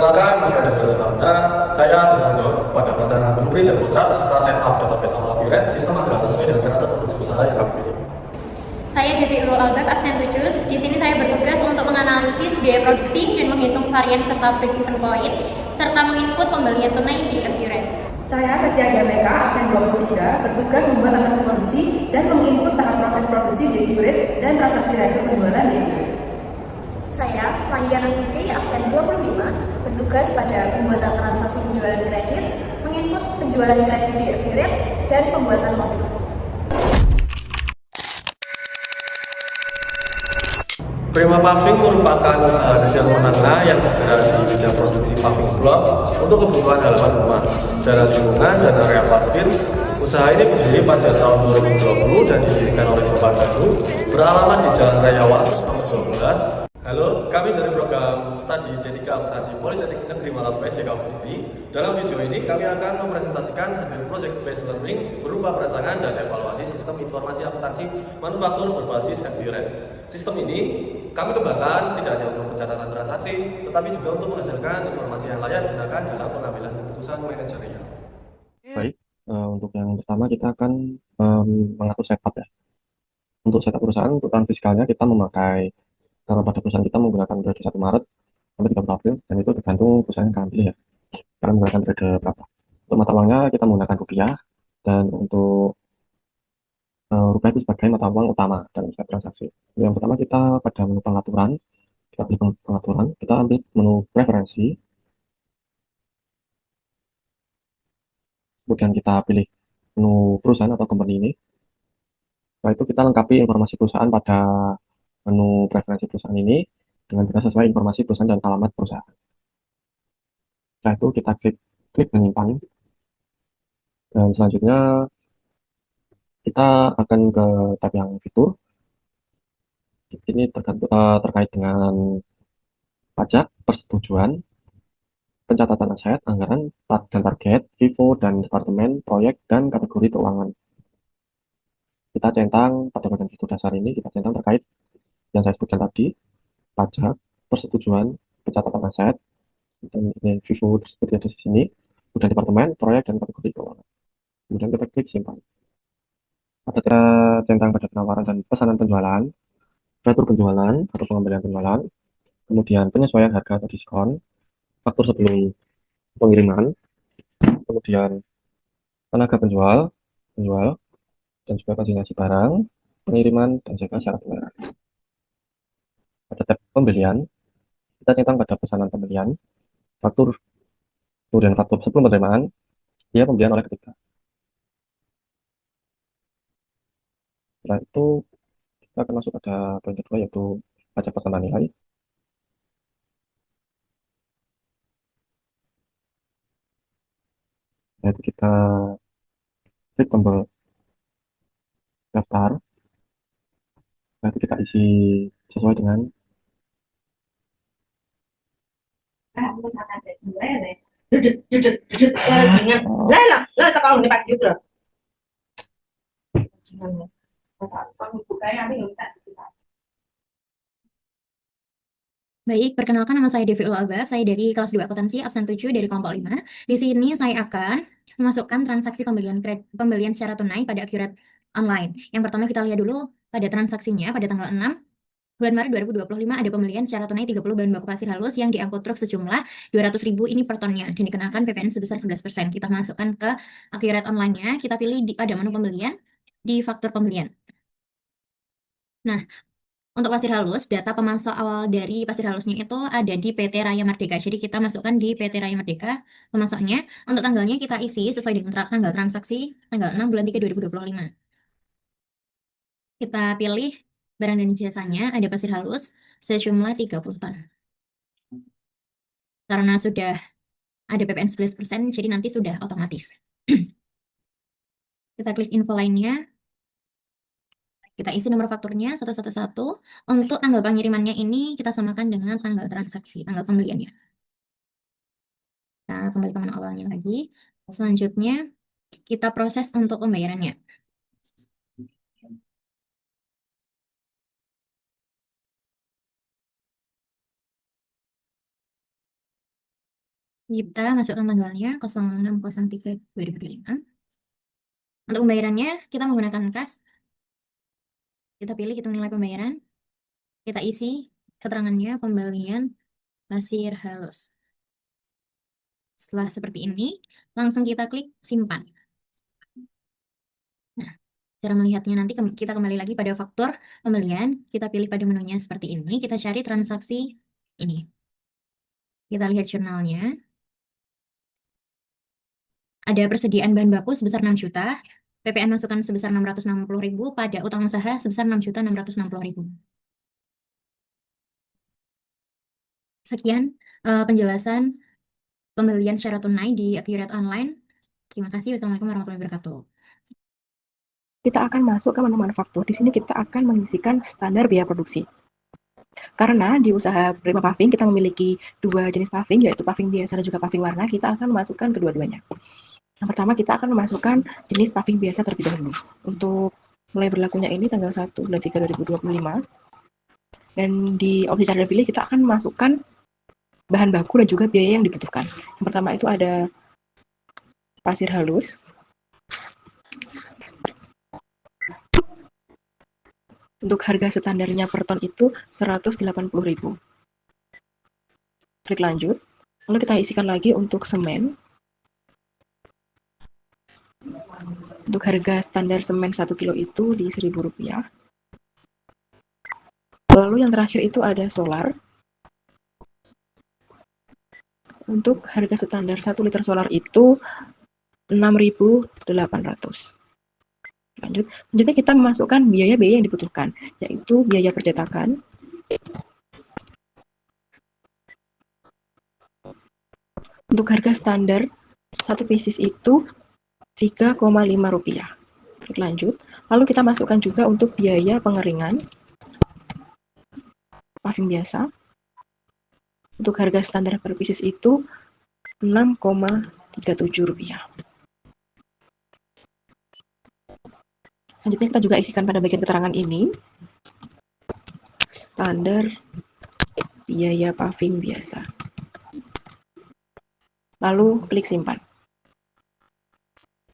Perkenalkan, nama saya Dr. Anda. Saya bertanggung jawab pada perencanaan blueprint dan flowchart serta setup database sama labirin sistem agar sesuai dengan karakter produksi usaha yang kami pilih. Saya Devi Irul Albab, absen 7. Di sini saya bertugas untuk menganalisis biaya produksi dan menghitung varian serta break-even point, serta menginput pembelian tunai di Accurate. Saya Kastia Giameka, absen 23, bertugas membuat analisis produksi dan menginput tahap proses produksi di Accurate dan transaksi rekor penjualan di Accurate. Saya, Mangyana Siti, absen 25, bertugas pada pembuatan transaksi penjualan kredit, menginput penjualan kredit di Accurate, dan pembuatan modul. Prima Paving merupakan usaha hasil menengah yang bergerak di bidang produksi paving blok untuk kebutuhan halaman rumah, jalan lingkungan, dan area parkir. Usaha ini berdiri pada tahun 2020 dan didirikan oleh Bapak Dadu, beralamat di Jalan Raya Wates nomor 12. Halo, kami dari program studi Dedika Akuntansi Politeknik Negeri Malang PSDK Kediri. Dalam video ini kami akan mempresentasikan hasil project based learning berupa perancangan dan evaluasi sistem informasi akuntansi manufaktur berbasis Accurate. Sistem ini kami kembangkan tidak hanya untuk pencatatan transaksi, tetapi juga untuk menghasilkan informasi yang layak digunakan dalam pengambilan keputusan manajerial. Baik, untuk yang pertama kita akan mengatur setup ya. Untuk setup perusahaan, untuk tahun fiskalnya kita memakai, kalau pada perusahaan kita menggunakan periode 1 Maret sampai 30 April, dan itu tergantung perusahaan yang kalian pilih ya. Kalian menggunakan periode berapa. Untuk mata uangnya kita menggunakan rupiah, dan untuk rupiah itu sebagai mata uang utama dalam setiap transaksi. Yang pertama kita pada menu pengaturan, kita pilih pengaturan, kita ambil menu preferensi, kemudian kita pilih menu perusahaan atau company ini. Setelah itu kita lengkapi informasi perusahaan pada menu preferensi perusahaan ini dengan kita sesuai informasi perusahaan dan alamat perusahaan. Setelah itu kita klik menyimpan, dan selanjutnya kita akan ke tab yang fitur. Ini terkait dengan pajak, persetujuan, pencatatan aset, anggaran, dan target, FIFO, dan departemen, proyek, dan kategori keuangan. Kita centang pada bagian fitur dasar ini, kita centang terkait yang saya sebutkan tadi, pajak, persetujuan, pencatatan aset, dan ini FIFO seperti ada di sini, kemudian departemen, proyek, dan kategori keuangan. Kemudian kita klik simpan. Ada kita centang pada penawaran dan pesanan penjualan, retur penjualan atau pengembalian penjualan, kemudian penyesuaian harga atau diskon, faktur sebelum pengiriman, kemudian tenaga penjual, dan juga konsinyasi barang, pengiriman, dan juga syarat pembayaran. Pada tab pembelian, kita centang pada pesanan pembelian, faktur, kemudian faktur sebelum penerimaan, biaya pembelian oleh ketiga. Setelah itu, kita akan masuk pada poin kedua, yaitu pajak pertambahan nilai. Yaitu kita klik tombol daftar. Setelah itu kita isi sesuai dengan Baik, perkenalkan nama saya Devi Irul Albab, saya dari kelas 2 akuntansi, absen 7 dari kelompok 5. Di sini saya akan memasukkan transaksi pembelian secara tunai pada Accurate Online. Yang pertama kita lihat dulu pada transaksinya pada tanggal 6 bulan Maret 2025 ada pembelian secara tunai 30 bahan baku pasir halus yang diangkut truk sejumlah 200.000 ini per tonnya dan dikenakan PPN sebesar 11%. Kita masukkan ke Accurate Online-nya, kita pilih pada menu pembelian di faktur pembelian. Nah, untuk pasir halus, data pemasok awal dari pasir halusnya itu ada di PT Raya Merdeka. Jadi kita masukkan di PT Raya Merdeka pemasoknya. Untuk tanggalnya kita isi sesuai dengan tanggal transaksi tanggal 6 bulan 3 2025. Kita pilih barang dan jasanya ada pasir halus sejumlah 30 ton. Karena sudah ada PPN 11%, jadi nanti sudah otomatis. Kita klik info lainnya. Kita isi nomor fakturnya 111. Untuk tanggal pengirimannya ini kita samakan dengan tanggal transaksi, tanggal pembeliannya. Kita kembali ke menu awalnya lagi. Selanjutnya kita proses untuk pembayarannya. Kita masukkan tanggalnya 06.03.2025. Untuk pembayarannya, kita menggunakan kas. Kita pilih hitung nilai pembayaran. Kita isi keterangannya pembelian pasir halus. Setelah seperti ini, langsung kita klik simpan. Nah, cara melihatnya nanti kita kembali lagi pada faktur pembelian. Kita pilih pada menunya seperti ini. Kita cari transaksi ini. Kita lihat jurnalnya. Ada persediaan bahan baku sebesar 6 juta. PPN masukan sebesar 660.000 pada utang usaha sebesar 6.660.000. Sekian penjelasan pembelian secara tunai di Accurate Online. Terima kasih. Wassalamualaikum warahmatullahi wabarakatuh. Kita akan masuk ke menu manufaktur. Di sini kita akan mengisikan standar biaya produksi. Karena di usaha Prima Paving kita memiliki dua jenis paving, yaitu paving biasa dan juga paving warna, kita akan memasukkan kedua-duanya. Yang pertama kita akan memasukkan jenis paving biasa terlebih dahulu. Untuk mulai berlakunya ini tanggal 1 bulan 3 2025. Dan di opsi cara pilih kita akan memasukkan bahan baku dan juga biaya yang dibutuhkan. Yang pertama itu ada pasir halus. Untuk harga standarnya per ton itu 180.000. Klik lanjut. Lalu kita isikan lagi untuk semen. Untuk harga standar semen 1 kilo itu di Rp1.000. Lalu yang terakhir itu ada solar. Untuk harga standar 1 liter solar itu 6.800. Selanjutnya kita memasukkan biaya-biaya yang dibutuhkan, yaitu biaya percetakan, untuk harga standar 1 pieces itu Rp3,5. Klik lanjut. Lalu kita masukkan juga untuk biaya pengeringan paving biasa. Untuk harga standar per pieces itu Rp6,37. Selanjutnya kita juga isikan pada bagian keterangan ini standar biaya paving biasa. Lalu klik simpan.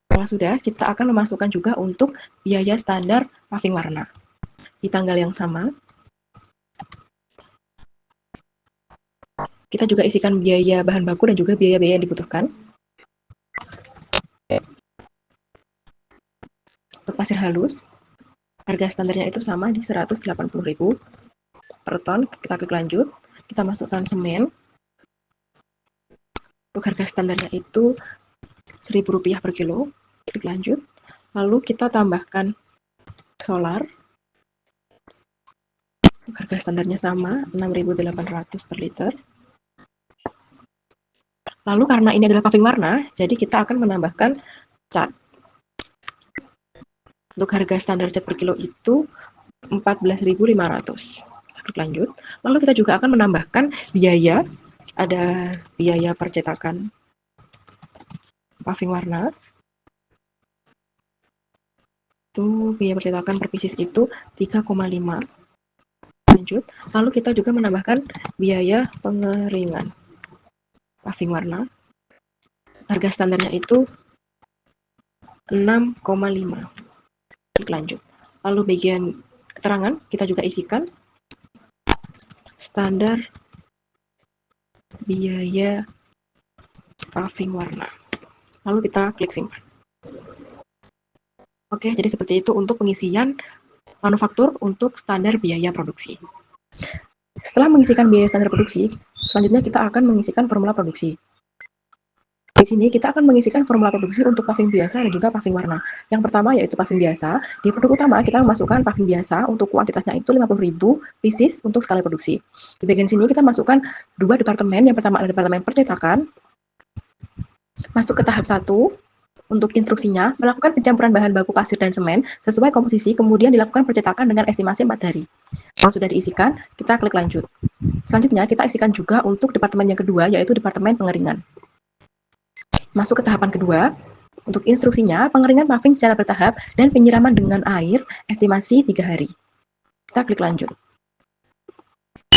Setelah sudah, kita akan memasukkan juga untuk biaya standar paving warna. Di tanggal yang sama, kita juga isikan biaya bahan baku dan juga biaya-biaya yang dibutuhkan. Untuk pasir halus, harga standarnya itu sama di 180.000 per ton. Kita klik lanjut. Kita masukkan semen. Untuk harga standarnya itu Rp1.000 per kilo. Klik lanjut. Lalu kita tambahkan solar. Untuk harga standarnya sama, 6.800 per liter. Lalu karena ini adalah paving warna, jadi kita akan menambahkan cat. Untuk harga standar cat per kilo itu 14.500. Klik lanjut. Lalu kita juga akan menambahkan biaya. Ada biaya percetakan paving warna. Itu biaya percetakan per pieces itu 3,5. Lanjut. Lalu kita juga menambahkan biaya pengeringan paving warna. Harga standarnya itu 6,5. Klik lanjut. Lalu bagian keterangan kita juga isikan standar biaya paving warna. Lalu kita klik simpan. Oke, jadi seperti itu untuk pengisian manufaktur untuk standar biaya produksi. Setelah mengisikan biaya standar produksi, selanjutnya kita akan mengisikan formula produksi. Di sini kita akan mengisikan formula produksi untuk paving biasa dan juga paving warna. Yang pertama yaitu paving biasa. Di produk utama kita memasukkan paving biasa untuk kuantitasnya itu 50.000 pieces untuk skala produksi. Di bagian sini kita masukkan dua departemen. Yang pertama adalah departemen percetakan. Masuk ke tahap 1. Untuk instruksinya, melakukan pencampuran bahan baku pasir dan semen sesuai komposisi, kemudian dilakukan percetakan dengan estimasi 4 hari. Kalau sudah diisikan, kita klik lanjut. Selanjutnya kita isikan juga untuk departemen yang kedua yaitu departemen pengeringan. Masuk ke tahapan kedua. Untuk instruksinya, pengeringan paving secara bertahap dan penyiraman dengan air estimasi 3 hari. Kita klik lanjut.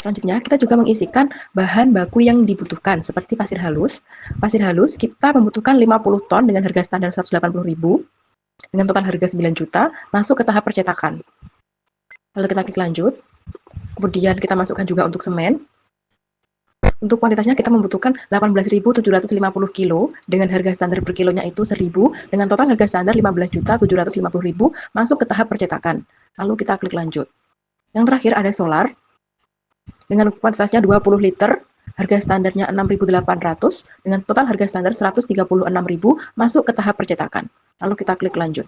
Selanjutnya, kita juga mengisikan bahan baku yang dibutuhkan, seperti pasir halus. Pasir halus kita membutuhkan 50 ton dengan harga standar 180.000, dengan total harga 9 juta, masuk ke tahap percetakan. Lalu kita klik lanjut. Kemudian kita masukkan juga untuk semen. Untuk kuantitasnya kita membutuhkan 18.750 kilo, dengan harga standar per kilonya itu 1.000, dengan total harga standar 15.750.000, masuk ke tahap percetakan. Lalu kita klik lanjut. Yang terakhir ada solar, dengan kuantitasnya 20 liter, harga standarnya 6.800, dengan total harga standar 136.000, masuk ke tahap percetakan. Lalu kita klik lanjut.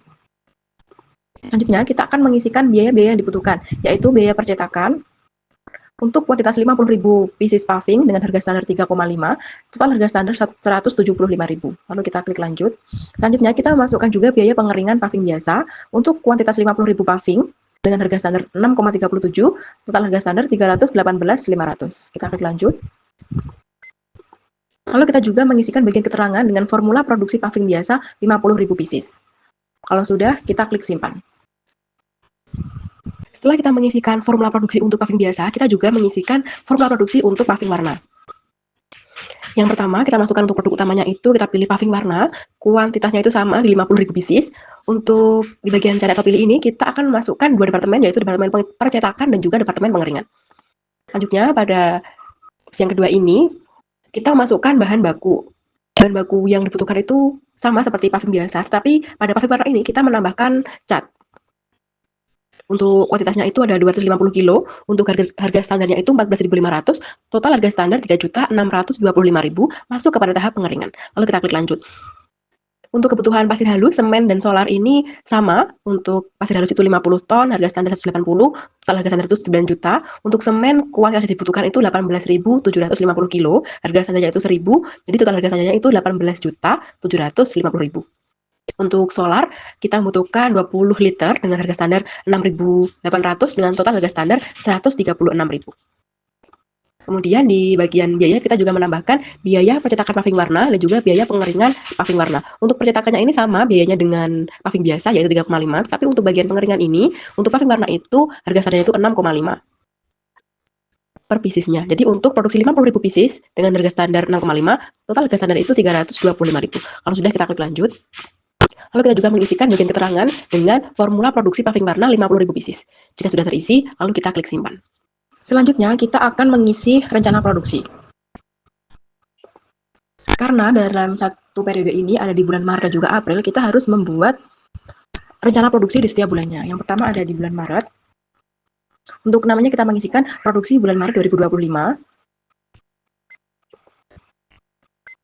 Selanjutnya, kita akan mengisikan biaya-biaya yang dibutuhkan, yaitu biaya percetakan, untuk kuantitas 50.000 pieces paving dengan harga standar 3,5, total harga standar 175.000. Lalu kita klik lanjut. Selanjutnya, kita memasukkan juga biaya pengeringan paving biasa, untuk kuantitas 50.000 paving, dengan harga standar 6,37, total harga standar 318.500. Kita klik lanjut. Lalu kita juga mengisikan bagian keterangan dengan formula produksi paving biasa 50.000 pieces. Kalau sudah, kita klik simpan. Setelah kita mengisikan formula produksi untuk paving biasa, kita juga mengisikan formula produksi untuk paving warna. Yang pertama, kita masukkan untuk produk utamanya itu, kita pilih paving warna, kuantitasnya itu sama di 50.000 pieces. Untuk di bagian cari atau pilih ini, kita akan masukkan dua departemen, yaitu departemen percetakan dan juga departemen pengeringan. Selanjutnya, pada yang kedua ini, kita masukkan bahan baku. Bahan baku yang dibutuhkan itu sama seperti paving biasa, tapi pada paving warna ini kita menambahkan cat. Untuk kuantitasnya itu ada 250 kilo, untuk harga standarnya itu 14.500, total harga standar 3.625.000, masuk kepada tahap pengeringan. Lalu kita klik lanjut. Untuk kebutuhan pasir halus, semen, dan solar ini sama. Untuk pasir halus itu 50 ton, harga standar 180, total harga standar itu 9 juta. Untuk semen, kuantitas yang dibutuhkan itu 18.750 kilo, harga standarnya itu 1.000, jadi total harga standarnya itu 18.750.000. Untuk solar, kita membutuhkan 20 liter dengan harga standar 6.800, dengan total harga standar 136.000. Kemudian di bagian biaya kita juga menambahkan biaya percetakan paving warna dan juga biaya pengeringan paving warna. Untuk percetakannya ini sama biayanya dengan paving biasa, yaitu 3,5, tapi untuk bagian pengeringan ini, untuk paving warna itu harga standarnya itu 6,5 per piecesnya. Jadi untuk produksi 50.000 pieces dengan harga standar 6,5, total harga standar itu 325.000. Kalau sudah, kita klik lanjut. Lalu kita juga mengisikan bagian keterangan dengan formula produksi paving warna 50.000 pieces. Jika sudah terisi, lalu kita klik simpan. Selanjutnya, kita akan mengisi rencana produksi. Karena dalam satu periode ini ada di bulan Maret dan juga April, kita harus membuat rencana produksi di setiap bulannya. Yang pertama ada di bulan Maret. Untuk namanya kita mengisikan produksi bulan Maret 2025.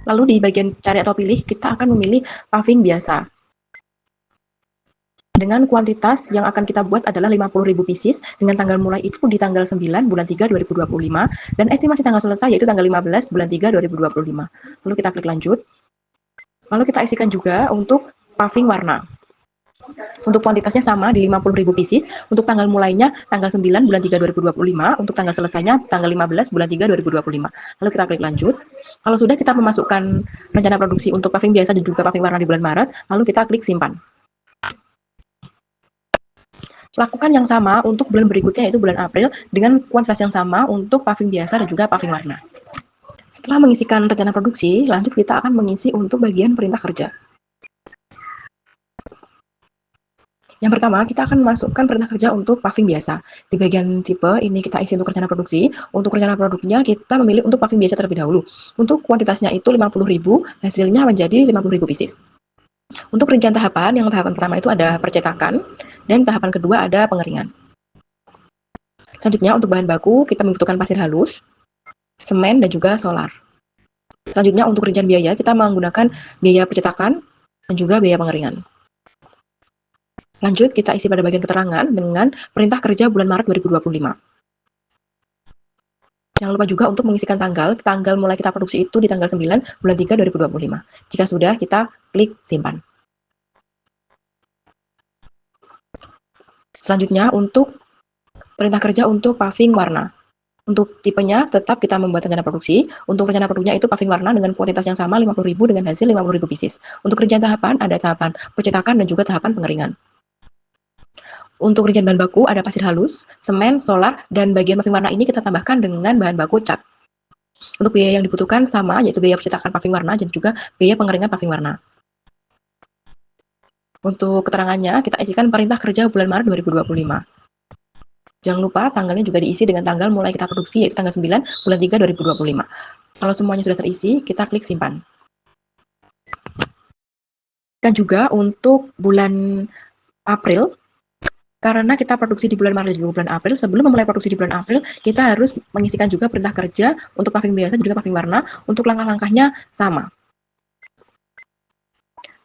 Lalu di bagian cari atau pilih, kita akan memilih paving biasa. Dengan kuantitas yang akan kita buat adalah 50.000 pieces, dengan tanggal mulai itu di tanggal 9 bulan 3 2025, dan estimasi tanggal selesai yaitu tanggal 15 bulan 3 2025. Lalu kita klik lanjut. Lalu kita isikan juga untuk paving warna. Untuk kuantitasnya sama di 50.000 pieces, untuk tanggal mulainya tanggal 9 bulan 3 2025, untuk tanggal selesainya tanggal 15 bulan 3 2025. Lalu kita klik lanjut. Kalau sudah kita memasukkan rencana produksi untuk paving biasa dan juga paving warna di bulan Maret, lalu kita klik simpan. Lakukan yang sama untuk bulan berikutnya, yaitu bulan April, dengan kuantitas yang sama untuk paving biasa dan juga paving warna. Setelah mengisikan rencana produksi, lanjut kita akan mengisi untuk bagian perintah kerja. Yang pertama, kita akan memasukkan perintah kerja untuk paving biasa. Di bagian tipe, ini kita isi untuk rencana produksi. Untuk rencana produknya, kita memilih untuk paving biasa terlebih dahulu. Untuk kuantitasnya itu 50.000, hasilnya menjadi 50.000 pieces. Untuk rincian tahapan, yang tahapan pertama itu ada percetakan, dan tahapan kedua ada pengeringan. Selanjutnya untuk bahan baku, kita membutuhkan pasir halus, semen, dan juga solar. Selanjutnya untuk rincian biaya, kita menggunakan biaya percetakan, dan juga biaya pengeringan. Lanjut, kita isi pada bagian keterangan dengan perintah kerja bulan Maret 2025. Jangan lupa juga untuk mengisikan tanggal mulai kita produksi itu di tanggal 9 bulan 3 2025. Jika sudah, kita klik simpan. Selanjutnya untuk perintah kerja untuk paving warna. Untuk tipenya tetap kita membuat rencana produksi. Untuk rencana produknya itu paving warna dengan kuantitas yang sama 50.000 dengan hasil 50.000 pieces. Untuk rincian tahapan ada tahapan percetakan dan juga tahapan pengeringan. Untuk rincian bahan baku ada pasir halus, semen, solar, dan bagian paving warna ini kita tambahkan dengan bahan baku cat. Untuk biaya yang dibutuhkan sama, yaitu biaya percetakan paving warna dan juga biaya pengeringan paving warna. Untuk keterangannya, kita isikan perintah kerja bulan Maret 2025. Jangan lupa tanggalnya juga diisi dengan tanggal mulai kita produksi, yaitu tanggal 9 bulan 3 2025. Kalau semuanya sudah terisi, kita klik simpan. Dan juga untuk bulan April, karena kita produksi di bulan Maret dan juga bulan April, sebelum memulai produksi di bulan April, kita harus mengisikan juga perintah kerja untuk paving biasa dan juga paving warna. Untuk langkah-langkahnya sama.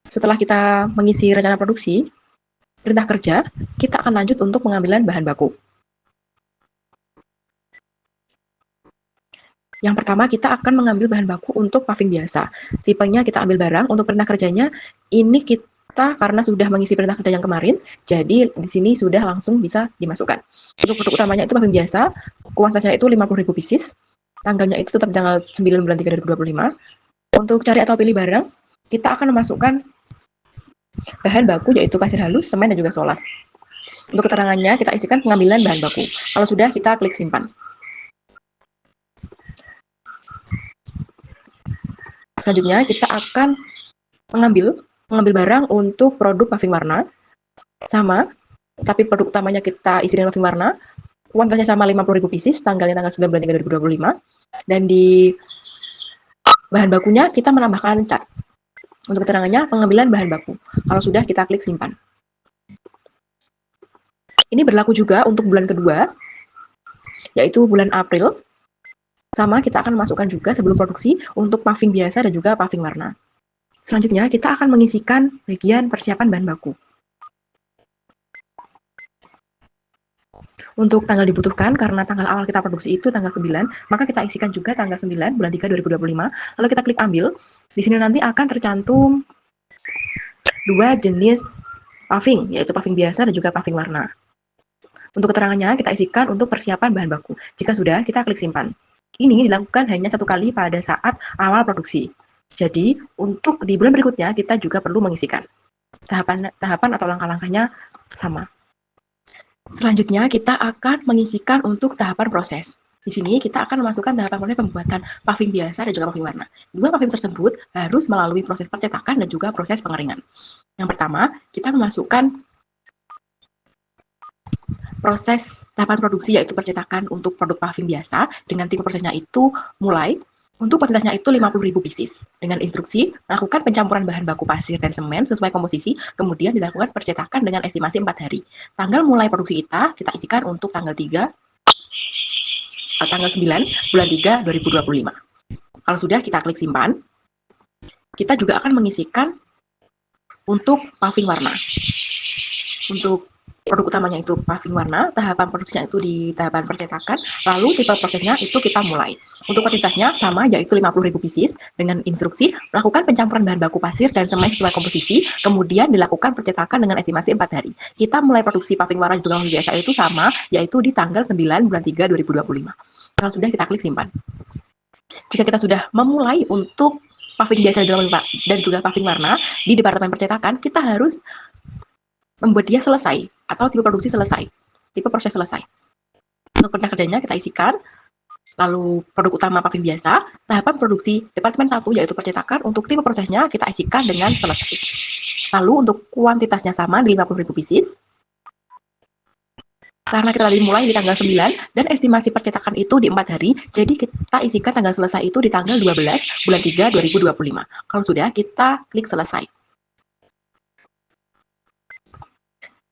Setelah kita mengisi rencana produksi, perintah kerja, kita akan lanjut untuk pengambilan bahan baku. Yang pertama, kita akan mengambil bahan baku untuk paving biasa. Tipenya kita ambil barang, untuk perintah kerjanya, ini kita karena sudah mengisi perintah kerja yang kemarin, jadi di sini sudah langsung bisa dimasukkan. Untuk produk utamanya itu paving biasa, kuantitasnya itu 50.000 pieces, tanggalnya itu tetap tanggal 9 bulan 3 2025. Untuk cari atau pilih barang, kita akan memasukkan bahan baku yaitu pasir halus, semen, dan juga solar. Untuk keterangannya, kita isikan pengambilan bahan baku. Kalau sudah, kita klik simpan. Selanjutnya, kita akan mengambil barang untuk produk paving warna. Sama, tapi produk utamanya kita isi dengan paving warna. Kuantitasnya sama 50.000 pieces, tanggalnya tanggal 9 bulan 3 2025. Dan di bahan bakunya kita menambahkan cat. Untuk keterangannya, pengambilan bahan baku. Kalau sudah, kita klik simpan. Ini berlaku juga untuk bulan kedua, yaitu bulan April. Sama, kita akan masukkan juga sebelum produksi untuk paving biasa dan juga paving warna. Selanjutnya, kita akan mengisikan bagian persiapan bahan baku. Untuk tanggal dibutuhkan, karena tanggal awal kita produksi itu tanggal 9, maka kita isikan juga tanggal 9 bulan 3 2025, lalu kita klik ambil. Di sini nanti akan tercantum dua jenis paving, yaitu paving biasa dan juga paving warna. Untuk keterangannya, kita isikan untuk persiapan bahan baku. Jika sudah, kita klik simpan. Ini dilakukan hanya satu kali pada saat awal produksi. Jadi, untuk di bulan berikutnya, kita juga perlu mengisikan. Tahapan atau langkah-langkahnya sama. Selanjutnya, kita akan mengisikan untuk tahapan proses. Di sini, kita akan memasukkan tahapan proses pembuatan paving biasa dan juga paving warna. Dua paving tersebut harus melalui proses percetakan dan juga proses pengeringan. Yang pertama, kita memasukkan proses tahapan produksi, yaitu percetakan untuk produk paving biasa, dengan tipe prosesnya itu mulai. Untuk kuantitasnya itu 50.000 pieces. Dengan instruksi, melakukan pencampuran bahan baku pasir dan semen sesuai komposisi, kemudian dilakukan percetakan dengan estimasi 4 hari. Tanggal mulai produksi kita isikan untuk tanggal 9 bulan 3 2025. Kalau sudah, kita klik simpan. Kita juga akan mengisikan untuk paving warna. Untuk produk utamanya itu paving warna, tahapan produksinya itu di tahapan percetakan, lalu tipe prosesnya itu kita mulai. Untuk kuantitasnya sama, yaitu 50.000 pieces, dengan instruksi melakukan pencampuran bahan baku pasir dan semen sesuai komposisi, kemudian dilakukan percetakan dengan estimasi 4 hari. Kita mulai produksi paving warna juga paving biasa itu sama, yaitu di tanggal 9 bulan 3 2025. Kalau sudah, kita klik simpan. Jika kita sudah memulai untuk paving biasa dan juga paving warna di departemen percetakan, kita harus membuat dia selesai atau tipe produksi selesai, tipe proses selesai. Untuk perintah kerjanya kita isikan, lalu produk utama paving biasa, tahapan produksi departemen 1 yaitu percetakan, untuk tipe prosesnya kita isikan dengan selesai. Lalu untuk kuantitasnya sama di 50.000 pieces. Karena kita tadi mulai di tanggal 9 dan estimasi percetakan itu di 4 hari, jadi kita isikan tanggal selesai itu di tanggal 12 bulan 3 2025. Kalau sudah, kita klik selesai.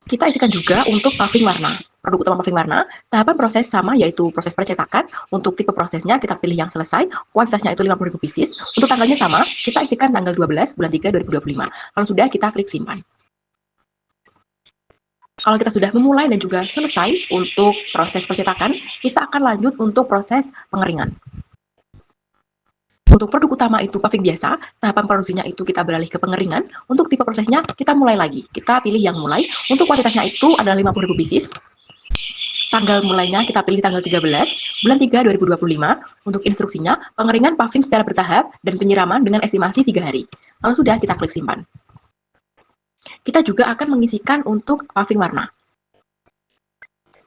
Kita isikan juga untuk paving warna. Produk utama paving warna, tahapan proses sama yaitu proses percetakan. Untuk tipe prosesnya kita pilih yang selesai, kuantitasnya itu 50.000 pieces. Untuk tanggalnya sama, kita isikan tanggal 12 bulan 3 2025. Kalau sudah, kita klik simpan. Kalau kita sudah memulai dan juga selesai untuk proses percetakan, kita akan lanjut untuk proses pengeringan. Untuk produk utama itu paving biasa, tahapan produksinya itu kita beralih ke pengeringan. Untuk tipe prosesnya kita mulai lagi. Kita pilih yang mulai. Untuk kuantitasnya itu adalah 50.000 pieces. Tanggal mulainya kita pilih tanggal 13 bulan 3 2025. Untuk instruksinya, pengeringan paving secara bertahap dan penyiraman dengan estimasi 3 hari. Kalau sudah, kita klik simpan. Kita juga akan mengisikan untuk paving warna.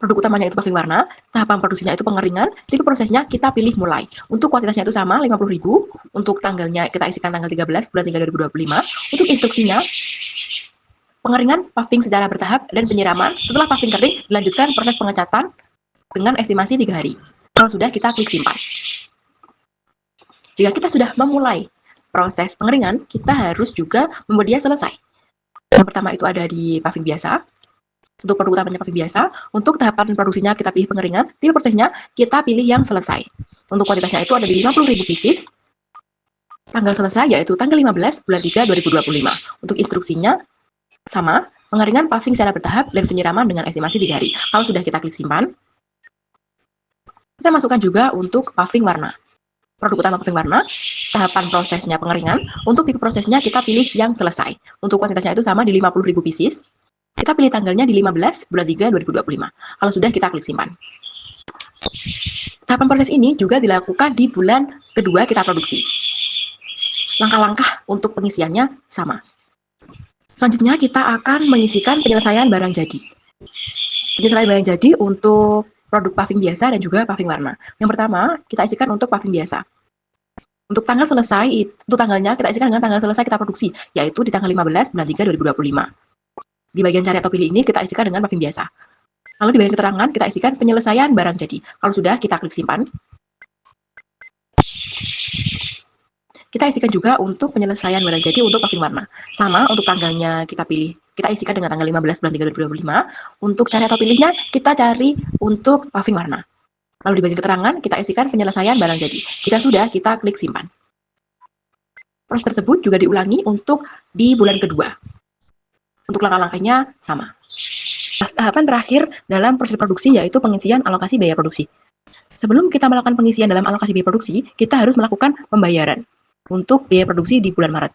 Produk utamanya itu paving warna, tahapan produksinya itu pengeringan, tipe prosesnya kita pilih mulai. Untuk kuantitasnya itu sama 50.000, untuk tanggalnya kita isikan tanggal 13 bulan 3 2025. Untuk instruksinya pengeringan, paving secara bertahap, dan penyiraman. Setelah paving kering, dilanjutkan proses pengecatan dengan estimasi 3 hari. Kalau sudah, kita klik simpan. Jika kita sudah memulai proses pengeringan, kita harus juga membuat dia selesai. Yang pertama itu ada di paving biasa. Untuk produk utamanya paving biasa, untuk tahapan produksinya kita pilih pengeringan, tipe prosesnya kita pilih yang selesai. Untuk kuantitasnya itu ada di 50.000 pieces. Tanggal selesai yaitu tanggal 15 bulan 3 2025. Untuk instruksinya sama, pengeringan, paving secara bertahap, dan penyiraman dengan estimasi 3 hari. Kalau sudah, kita klik simpan. Kita masukkan juga untuk paving warna. Produk utama paving warna, tahapan prosesnya pengeringan, untuk tipe prosesnya kita pilih yang selesai. Untuk kuantitasnya itu sama di 50.000 pieces. Kita pilih tanggalnya di 15 bulan 3 2025. Kalau sudah, kita klik simpan. Tahapan proses ini juga dilakukan di bulan kedua kita produksi. Langkah-langkah untuk pengisiannya sama. Selanjutnya kita akan mengisikan penyelesaian barang jadi. Penyelesaian barang jadi untuk produk paving biasa dan juga paving warna. Yang pertama, kita isikan untuk paving biasa. Untuk tanggal selesai, itu tanggalnya kita isikan dengan tanggal selesai kita produksi, yaitu di tanggal 15 bulan 3 2025. Di bagian cari atau pilih ini kita isikan dengan paving biasa. Lalu di bagian keterangan kita isikan penyelesaian barang jadi. Kalau sudah, kita klik simpan. Kita isikan juga untuk penyelesaian barang jadi untuk paving warna. Sama, untuk tanggalnya kita pilih. Kita isikan dengan tanggal 15 bulan 3 2025. Untuk cari atau pilihnya, kita cari untuk paving warna. Lalu di bagian keterangan, kita isikan penyelesaian barang jadi. Jika sudah, kita klik simpan. Proses tersebut juga diulangi untuk di bulan kedua. Untuk langkah-langkahnya sama. Tahapan terakhir dalam proses produksi yaitu pengisian alokasi biaya produksi. Sebelum kita melakukan pengisian dalam alokasi biaya produksi, kita harus melakukan pembayaran untuk biaya produksi di bulan Maret.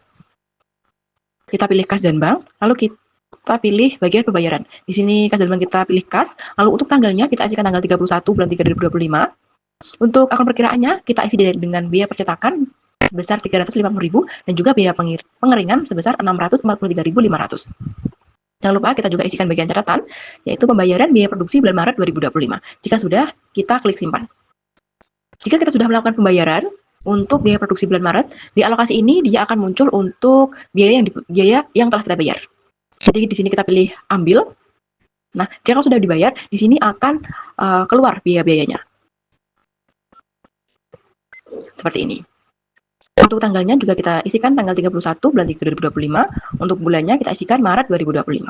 Kita pilih kas dan bank, lalu kita pilih bagian pembayaran. Di sini kas dan bank kita pilih kas, lalu untuk tanggalnya kita isikan tanggal 31 bulan 3 2025. Untuk akun perkiraannya kita isi dengan biaya percetakan sebesar 350.000 dan juga biaya pengeringan sebesar 643.500. Jangan lupa kita juga isikan bagian catatan, yaitu pembayaran biaya produksi bulan Maret 2025. Jika sudah, kita klik simpan. Jika kita sudah melakukan pembayaran untuk biaya produksi bulan Maret, di alokasi ini dia akan muncul untuk biaya yang telah kita bayar. Jadi di sini kita pilih ambil. Nah, jika sudah dibayar, di sini akan keluar biaya-biayanya. Seperti ini. Untuk tanggalnya juga kita isikan tanggal 31 bulan 3 2025. Untuk bulannya kita isikan Maret 2025.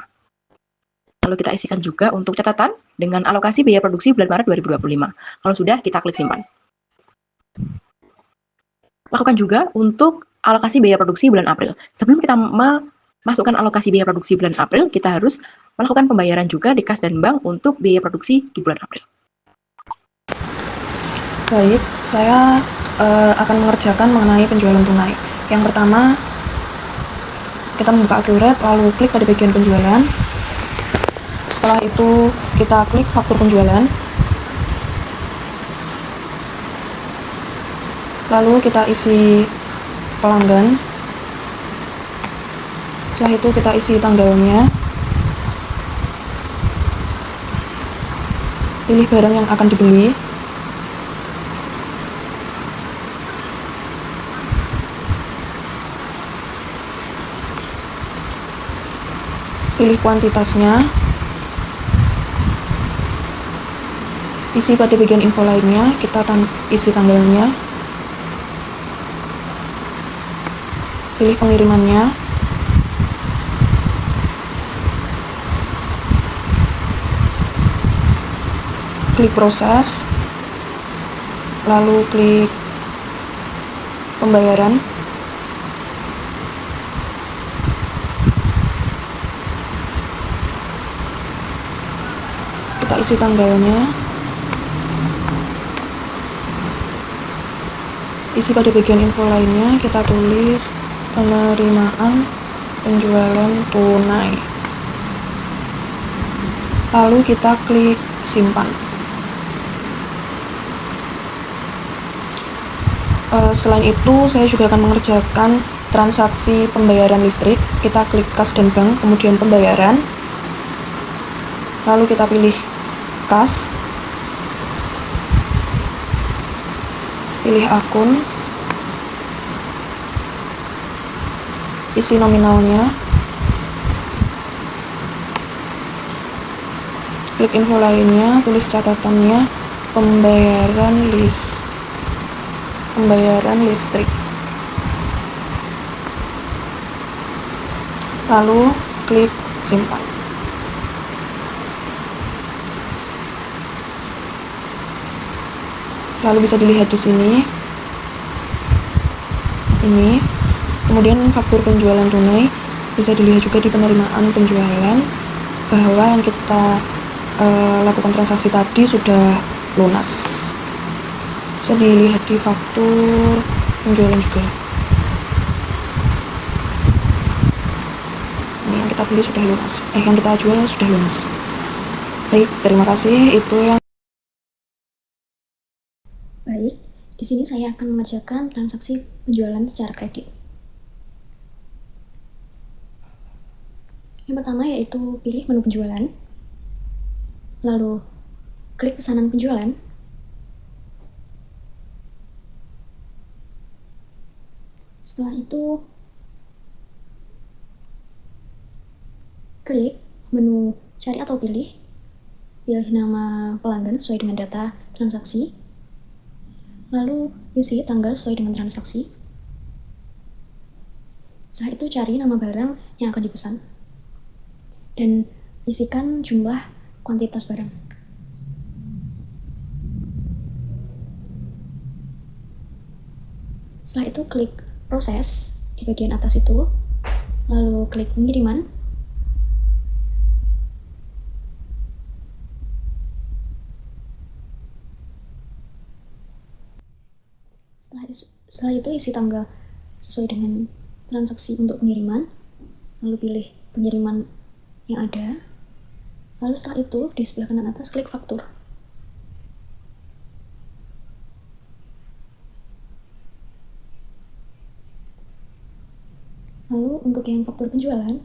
Lalu kita isikan juga untuk catatan dengan alokasi biaya produksi bulan Maret 2025. Kalau sudah, kita klik simpan. Lakukan juga untuk alokasi biaya produksi bulan April. Sebelum kita memasukkan alokasi biaya produksi bulan April, kita harus melakukan pembayaran juga di kas dan bank untuk biaya produksi di bulan April. Baik, saya akan mengerjakan mengenai penjualan tunai. Yang pertama, kita membuka Accurate, lalu klik pada bagian penjualan. Setelah itu, kita klik faktur penjualan. Lalu kita isi pelanggan. Setelah itu kita isi tanggalnya. Pilih barang yang akan dibeli. Pilih kuantitasnya. Isi pada bagian info lainnya, kita isi tanggalnya. Pilih pengirimannya. Klik proses. Lalu klik pembayaran. Kita isi tanggalnya. Isi pada bagian info lainnya, kita tulis penerimaan penjualan tunai. Lalu kita klik simpan. Selain itu, saya juga akan mengerjakan transaksi pembayaran listrik. Kita klik kas dan bank, kemudian pembayaran. Lalu kita pilih kas, pilih akun, isi nominalnya, klik info lainnya, tulis catatannya, pembayaran listrik. Lalu klik simpan. Lalu bisa dilihat di sini. Ini. Kemudian faktur penjualan tunai bisa dilihat juga di penerimaan penjualan bahwa yang kita lakukan transaksi tadi sudah lunas. Bisa dilihat di faktur penjualan juga. Ini yang kita beli sudah lunas. Yang kita jual sudah lunas. Baik, terima kasih. Itu yang Baik, di sini saya akan mengerjakan transaksi penjualan secara kredit. Yang pertama yaitu pilih menu penjualan, lalu klik pesanan penjualan, setelah itu klik menu cari atau pilih nama pelanggan sesuai dengan data transaksi, lalu isi tanggal sesuai dengan transaksi. Setelah itu cari nama barang yang akan dipesan dan isikan jumlah kuantitas barang. Setelah itu klik proses di bagian atas itu, lalu klik pengiriman. Setelah itu isi tanggal sesuai dengan transaksi untuk pengiriman, lalu pilih pengiriman yang ada. Lalu setelah itu di sebelah kanan atas klik faktur. Lalu untuk yang faktur penjualan,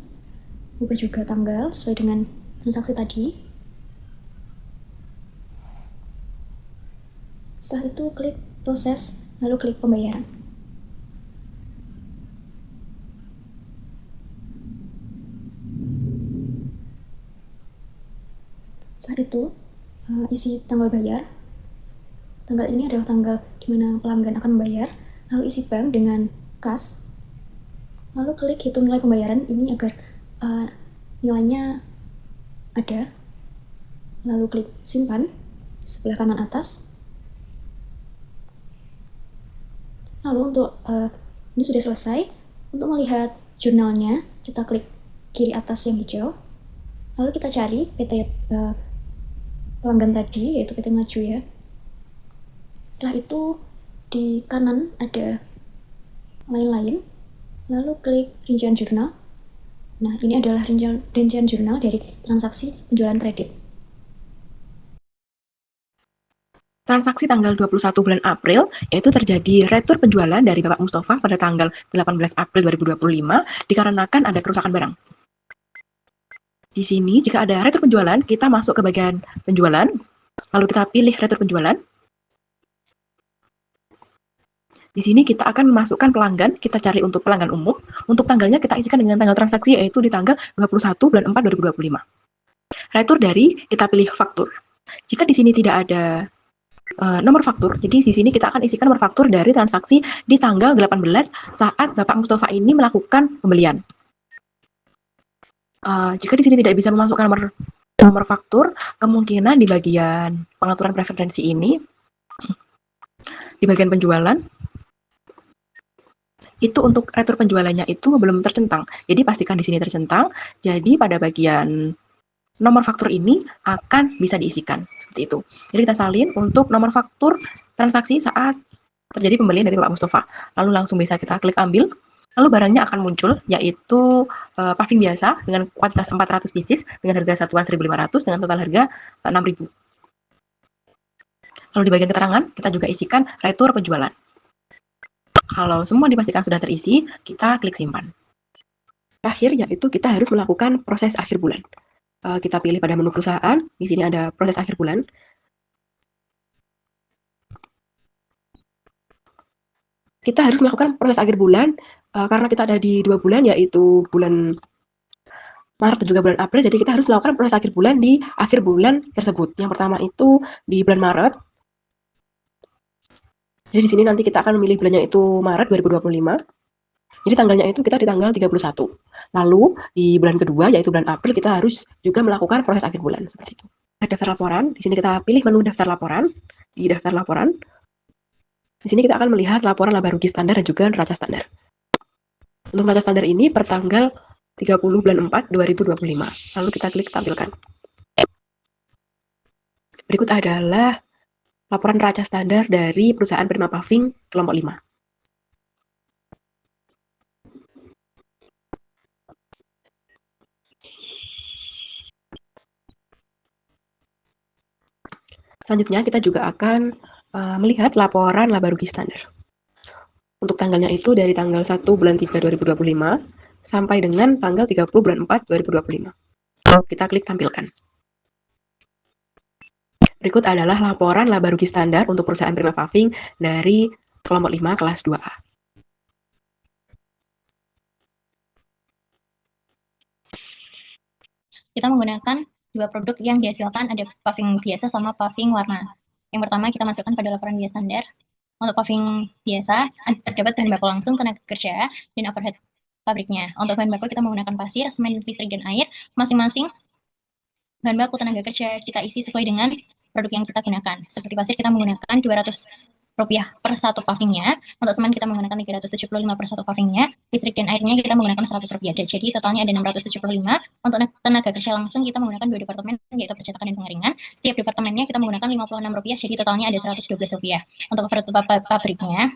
ubah juga tanggal sesuai dengan transaksi tadi. Setelah itu klik proses, lalu klik pembayaran. Setelah itu isi tanggal bayar. Tanggal ini adalah tanggal di mana pelanggan akan membayar. Lalu isi bank dengan kas. Lalu klik hitung nilai pembayaran ini agar nilainya ada. Lalu klik simpan sebelah kanan atas. Lalu untuk ini sudah selesai. Untuk melihat jurnalnya, kita klik kiri atas yang hijau. Lalu kita cari PT pelanggan tadi, yaitu PT Maju ya. Setelah itu di kanan ada lain-lain. Lalu klik rincian jurnal. Nah, ini adalah rincian jurnal dari transaksi penjualan kredit. Transaksi tanggal 21 bulan April, yaitu terjadi retur penjualan dari Bapak Mustafa pada tanggal 18 April 2025 dikarenakan ada kerusakan barang. Di sini, jika ada retur penjualan, kita masuk ke bagian penjualan, lalu kita pilih retur penjualan. Di sini kita akan memasukkan pelanggan, kita cari untuk pelanggan umum. Untuk tanggalnya kita isikan dengan tanggal transaksi, yaitu di tanggal 21 bulan 4 2025. Retur dari, kita pilih faktur. Jika di sini tidak ada nomor faktur, jadi di sini kita akan isikan nomor faktur dari transaksi di tanggal 18 saat Bapak Mustafa ini melakukan pembelian. Jika di sini tidak bisa memasukkan nomor faktur, kemungkinan di bagian pengaturan preferensi ini, di bagian penjualan, itu untuk retur penjualannya itu belum tercentang. Jadi pastikan di sini tercentang. Jadi pada bagian nomor faktur ini akan bisa diisikan seperti itu. Jadi kita salin untuk nomor faktur transaksi saat terjadi pembelian dari Bapak Mustafa. Lalu langsung bisa kita klik ambil. Lalu barangnya akan muncul, yaitu paving biasa dengan kuantitas 400 pieces dengan harga satuan 1.500 dengan total harga 6.000. Lalu di bagian keterangan, kita juga isikan retur penjualan. Kalau semua dipastikan sudah terisi, kita klik simpan. Terakhir, yaitu kita harus melakukan proses akhir bulan. kita pilih pada menu perusahaan. Di sini ada proses akhir bulan. Kita harus melakukan proses akhir bulan karena kita ada di 2 bulan, yaitu bulan Maret dan juga bulan April. Jadi kita harus melakukan proses akhir bulan di akhir bulan tersebut. Yang pertama itu di bulan Maret. Jadi di sini nanti kita akan memilih bulannya itu Maret 2025. Jadi tanggalnya itu kita di tanggal 31. Lalu di bulan kedua, yaitu bulan April, kita harus juga melakukan proses akhir bulan seperti itu. Daftar laporan. Di sini kita pilih menu daftar laporan. Di daftar laporan, di sini kita akan melihat laporan laba rugi standar dan juga neraca standar. Untuk neraca standar ini per tanggal 30 bulan 4 2025. Lalu kita klik tampilkan. Berikut adalah laporan neraca standar dari perusahaan penerima paving kelompok 5. Selanjutnya kita juga akan melihat laporan laba rugi standar. Untuk tanggalnya itu dari tanggal 1 bulan 3 2025 sampai dengan tanggal 30 bulan 4 2025. Lalu kita klik tampilkan. Berikut adalah laporan laba rugi standar untuk perusahaan penerima paving dari kelompok 5 kelas 2A. Kita menggunakan dua produk yang dihasilkan, ada paving biasa sama paving warna. Yang pertama kita masukkan pada laporan biaya standar. Untuk paving biasa terdapat bahan baku langsung, tenaga kerja, dan overhead pabriknya. Untuk bahan baku kita menggunakan pasir, semen, listrik, dan air. Masing-masing bahan baku tenaga kerja kita isi sesuai dengan produk yang kita gunakan. Seperti pasir kita menggunakan Rp200 per satu pavingnya. Untuk semen kita menggunakan Rp375 per satu pavingnya. Listrik dan airnya kita menggunakan Rp100. Jadi totalnya ada Rp675. Untuk tenaga kerja langsung kita menggunakan 2 departemen, yaitu percetakan dan pengeringan. Setiap departemennya kita menggunakan Rp56. Jadi totalnya ada Rp112. Untuk overhead pabriknya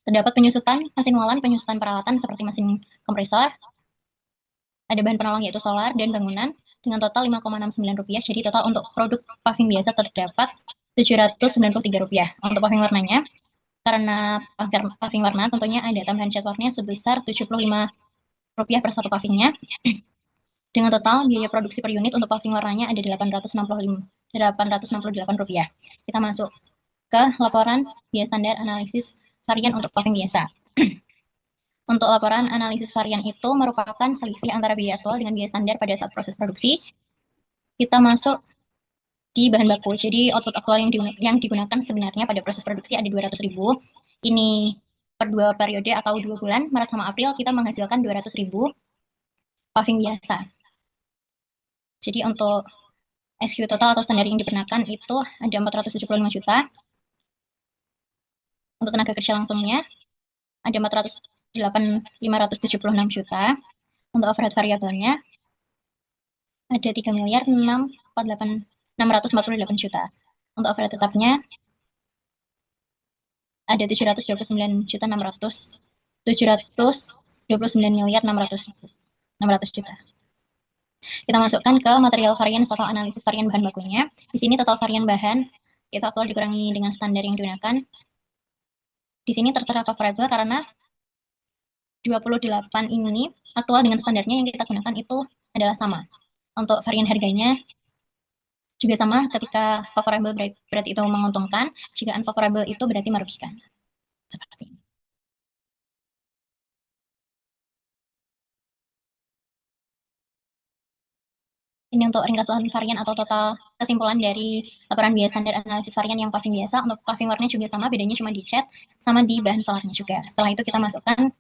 terdapat penyusutan mesin walan, penyusutan peralatan seperti mesin kompresor, ada bahan penolong yaitu solar dan bangunan dengan total Rp5,69. Jadi total untuk produk paving biasa terdapat Rp793. Untuk paving warnanya, karena paving warna tentunya ada tambahan cat warnanya sebesar Rp75 per satu pavingnya. Dengan total biaya produksi per unit untuk paving warnanya ada Rp868. Kita masuk ke laporan biaya standar analisis varian untuk paving biasa. Untuk laporan analisis varian itu merupakan selisih antara biaya aktual dengan biaya standar pada saat proses produksi. Kita masuk di bahan baku. Jadi output aktual yang digunakan sebenarnya pada proses produksi ada 200.000. Ini per 2 periode atau 2 bulan, Maret sama April kita menghasilkan 200.000 paving biasa. Jadi untuk SKU total atau standar yang digunakan itu ada 475 juta. Untuk tenaga kerja langsungnya ada 576 juta. Untuk overhead variabelnya ada 3.648 juta. Untuk overhead tetapnya ada 729 juta 600 juta. Kita masukkan ke material varian atau analisis varian bahan bakunya. Di sini total varian bahan itu aktual dikurangi dengan standar yang digunakan. Di sini tertera favorable karena 28 ini aktual dengan standarnya yang kita gunakan itu adalah sama. Untuk varian harganya juga sama, ketika favorable berarti itu menguntungkan, jika unfavorable itu berarti merugikan. Seperti ini. Ini untuk ringkasan varian atau total kesimpulan dari laporan biaya standar analisis varian yang paving biasa. Untuk paving warnanya juga sama, bedanya cuma di cat sama di bahan solarnya juga. Setelah itu kita masukkan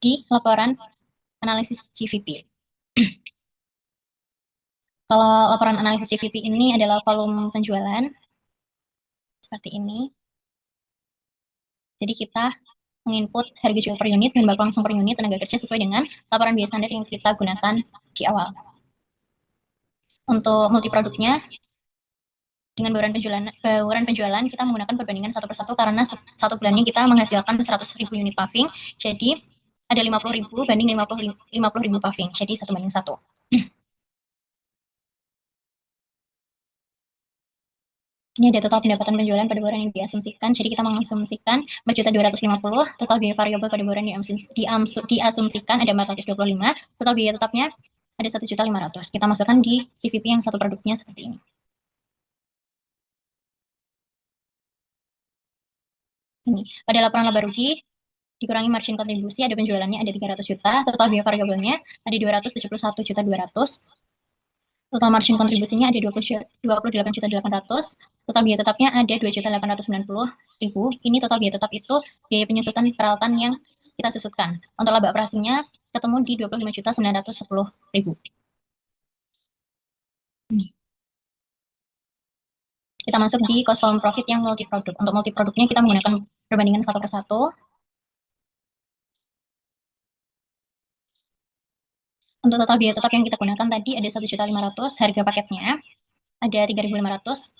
di laporan analisis GVP. Kalau laporan analisis GVP ini adalah volume penjualan seperti ini. Jadi kita menginput harga jual per unit, bahan baku langsung per unit, tenaga kerja sesuai dengan laporan biaya standar yang kita gunakan di awal. Untuk multiproduknya, dengan bauran penjualan kita menggunakan perbandingan 1 per 1 karena satu bulannya kita menghasilkan 100.000 unit paving. Jadi ada 50.000 banding 50.000 paving. Jadi 1:1. Ini ada total pendapatan penjualan pada bulan yang diasumsikan. Jadi kita mengasumsikan 4.250.000. Total biaya variabel pada bulan diasumsikan ada 425. Total biaya tetapnya ada 1.500.000. Kita masukkan di CVP yang satu produknya seperti ini. Ini, pada laporan laba rugi, dikurangi margin kontribusi, ada penjualannya ada 300 juta, total biaya variabelnya ada 271.200.000, total margin kontribusinya ada 28.800.000, total biaya tetapnya ada 2.890.000. Ini total biaya tetap itu biaya penyusutan peralatan yang kita susutkan. Untuk laba operasinya ketemu di 25.910.000. Kita masuk di cost volume profit yang multi produk. Untuk multi produknya kita menggunakan perbandingan satu per satu. Untuk total biaya tetap yang kita gunakan tadi ada 1.500.000, harga paketnya ada 3.500.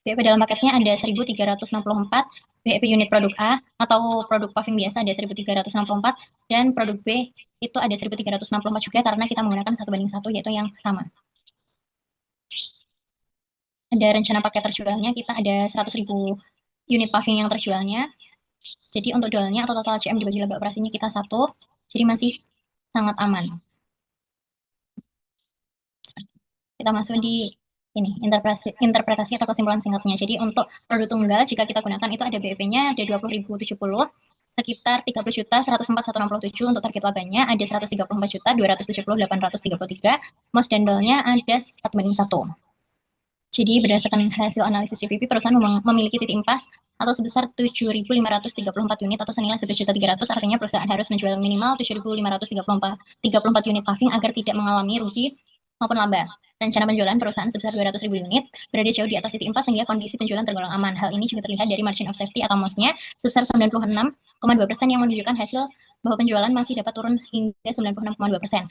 BEP dalam paketnya ada 1.364, BEP unit produk A atau produk paving biasa ada 1.364, dan produk B itu ada 1.364 juga karena kita menggunakan 1:1 yaitu yang sama. Ada rencana paket terjualnya, kita ada 100.000 unit paving yang terjualnya. Jadi untuk jualnya atau total CM dibagi laba operasinya kita 1, jadi masih sangat aman. Kita masuk di ini interpretasi atau kesimpulan singkatnya. Jadi untuk produk tunggal jika kita gunakan itu ada BEP-nya ada 20.070, sekitar 30.104.167. Untuk target labanya ada 134.270.833. MOS dan DOL-nya ada 1:1. Jadi berdasarkan hasil analisis CVP, perusahaan memiliki titik impas atau sebesar 7.534 unit atau senilai 11.300.000. Artinya perusahaan harus menjual minimal 7.534 unit paving agar tidak mengalami rugi maupun laba. Rencana penjualan perusahaan sebesar 200.000 unit berada jauh di atas titik impas sehingga kondisi penjualan tergolong aman. Hal ini juga terlihat dari margin of safety atau MOS-nya sebesar 96,2% yang menunjukkan hasil bahwa penjualan masih dapat turun hingga 96,2%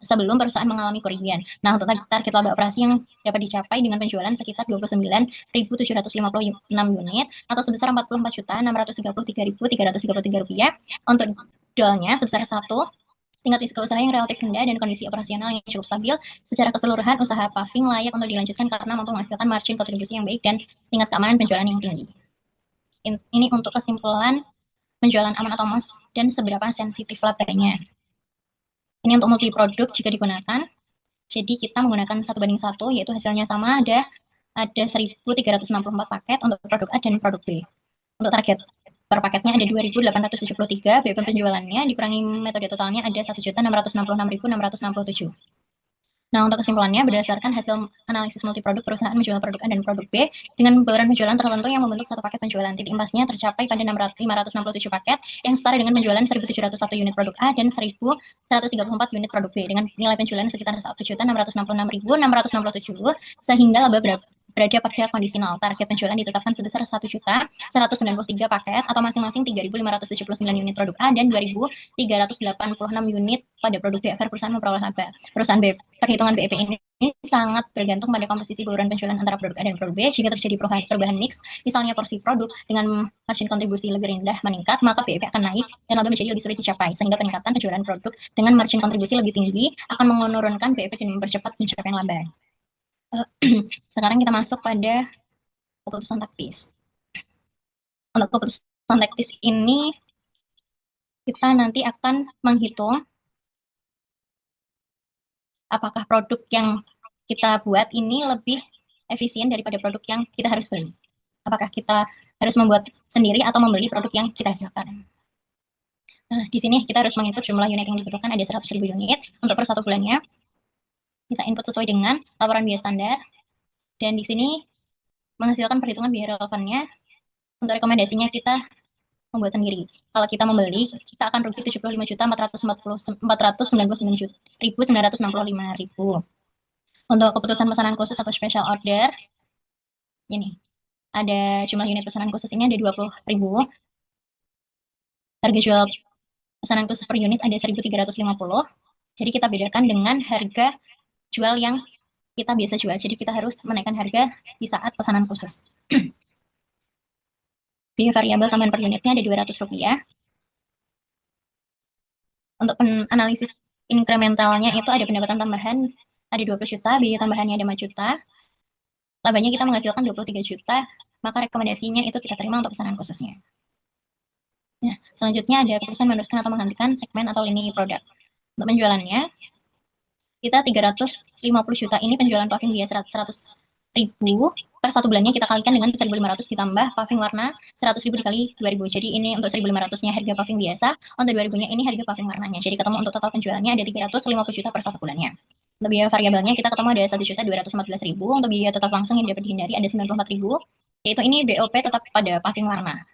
sebelum perusahaan mengalami kerugian. Nah, untuk target laba operasi yang dapat dicapai dengan penjualan sekitar 29.756 unit atau sebesar 44.633.333 rupiah. Untuk DOL-nya sebesar 1, tingkat risiko usaha yang relatif rendah dan kondisi operasional yang cukup stabil. Secara keseluruhan, usaha paving layak untuk dilanjutkan karena mampu menghasilkan margin kontribusi yang baik dan tingkat keamanan penjualan yang tinggi. Ini untuk kesimpulan penjualan aman atau MOS dan seberapa sensitif labanya. Ini untuk multi produk jika digunakan. Jadi kita menggunakan 1:1 yaitu hasilnya sama, ada 1.364 paket untuk produk A dan produk B. Untuk target per paketnya ada 2.873, BEP penjualannya dikurangi metode totalnya ada 1.666.667. Nah, untuk kesimpulannya, berdasarkan hasil analisis multiproduk, perusahaan menjual produk A dan produk B dengan bauran penjualan tertentu yang membentuk satu paket penjualan. Titik impasnya tercapai pada 567 paket yang setara dengan penjualan 1.701 unit produk A dan 1.134 unit produk B dengan nilai penjualan sekitar 1.666.667 sehingga laba berada pada kondisi nol. Target penjualan ditetapkan sebesar 1.193 paket atau masing-masing 3.579 unit produk A dan 2.386 unit pada produk B agar perusahaan memperoleh laba. Perusahaan B, perhitungan BEP ini sangat bergantung pada komposisi bauran penjualan antara produk A dan produk B. Jika terjadi perubahan mix, misalnya porsi produk dengan margin kontribusi lebih rendah meningkat, maka BEP akan naik dan laba menjadi lebih sulit dicapai. Sehingga peningkatan penjualan produk dengan margin kontribusi lebih tinggi akan menurunkan BEP dan mempercepat pencapaian laba. Sekarang kita masuk pada keputusan taktis. Untuk keputusan taktis ini, kita nanti akan menghitung apakah produk yang kita buat ini lebih efisien daripada produk yang kita harus beli. Apakah kita harus membuat sendiri atau membeli produk yang kita hasilkan. Nah, di sini kita harus menginput jumlah unit yang dibutuhkan ada 100.000 unit untuk per 1 bulannya. Kita input sesuai dengan laporan biaya standar. Dan di sini menghasilkan perhitungan biaya relevannya. Untuk rekomendasinya kita membuat sendiri. Kalau kita membeli, kita akan rugi 75.499.965. Untuk keputusan pesanan khusus atau special order, ini ada jumlah unit pesanan khusus ini ada 20.000. Harga jual pesanan khusus per unit ada 1.350. Jadi kita bedakan dengan harga jual yang kita biasa jual. Jadi kita harus menaikkan harga di saat pesanan khusus. Biaya variabel tambahan per unitnya ada 200 rupiah. Untuk analisis inkrementalnya itu ada pendapatan tambahan ada 20 juta, biaya tambahannya ada 5 juta. Labanya kita menghasilkan 23 juta, maka rekomendasinya itu kita terima untuk pesanan khususnya. Nah, selanjutnya ada keputusan meneruskan atau menghentikan segmen atau lini produk. Untuk penjualannya, kita 350 juta ini penjualan paving biaya 100.000 per satu bulannya kita kalikan dengan 1.500 ditambah paving warna 100.000 dikali 2.000. Jadi ini untuk 1.500-nya harga paving biasa, untuk 2.000-nya ini harga paving warnanya. Jadi ketemu untuk total penjualannya ada 350 juta per satu bulannya. Untuk biaya variabelnya kita ketemu ada 1.214.000, untuk biaya tetap langsung yang dapat dihindari ada 94.000, yaitu ini BOP tetap pada paving warna.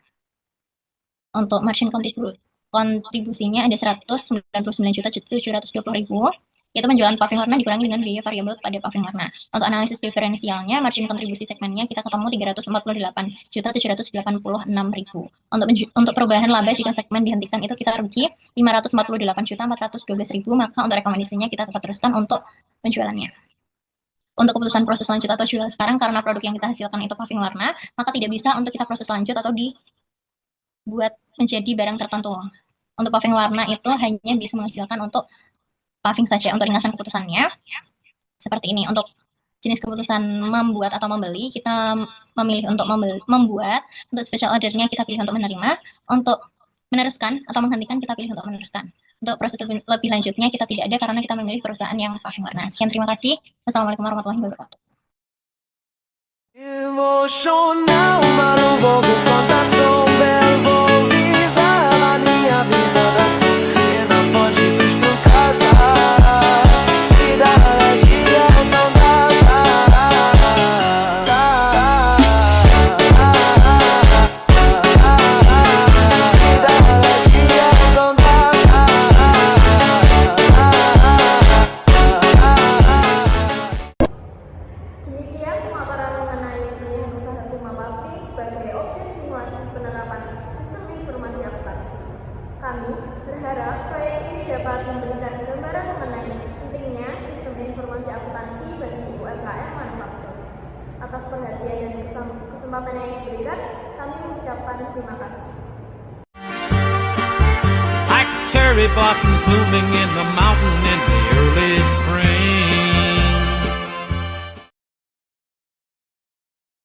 Untuk margin kontribusinya ada 199.720.000, yaitu penjualan paving warna dikurangi dengan biaya variabel pada paving warna. Untuk analisis diferensialnya, margin kontribusi segmennya kita ketemu 348.786.000. Untuk perubahan laba jika segmen dihentikan itu kita rugi 548.412.000, maka untuk rekomendasinya kita tetap teruskan untuk penjualannya. Untuk keputusan proses lanjut atau jual sekarang, karena produk yang kita hasilkan itu paving warna, maka tidak bisa untuk kita proses lanjut atau dibuat menjadi barang tertentu. Untuk paving warna itu hanya bisa menghasilkan untuk paving saja. Untuk ringkasan keputusannya seperti ini. Untuk jenis keputusan membuat atau membeli, kita memilih untuk membuat. Untuk special ordernya kita pilih untuk menerima. Untuk meneruskan atau menghentikan kita pilih untuk meneruskan. Untuk proses lebih lanjutnya kita tidak ada karena kita memilih perusahaan yang paving warna. Sekian, terima kasih. Wassalamualaikum warahmatullahi wabarakatuh. Emocional, mas não vou contar sombra, vou viver a minha vida da som e na fonte dos tu casa, te dar dia não dá, te dar dia não dá. Demikian pemaparan mengenai pilihan usaha rumah paving sebagai objek simulasi penerapan sistem informasi akuntansi. Kami berharap proyek ini dapat memberikan gambaran mengenai pentingnya sistem informasi akuntansi bagi UMKM manufaktur. Atas perhatian dan kesempatan yang diberikan, kami mengucapkan terima kasih. Like cherry blossoms blooming in the mountain in the early spring.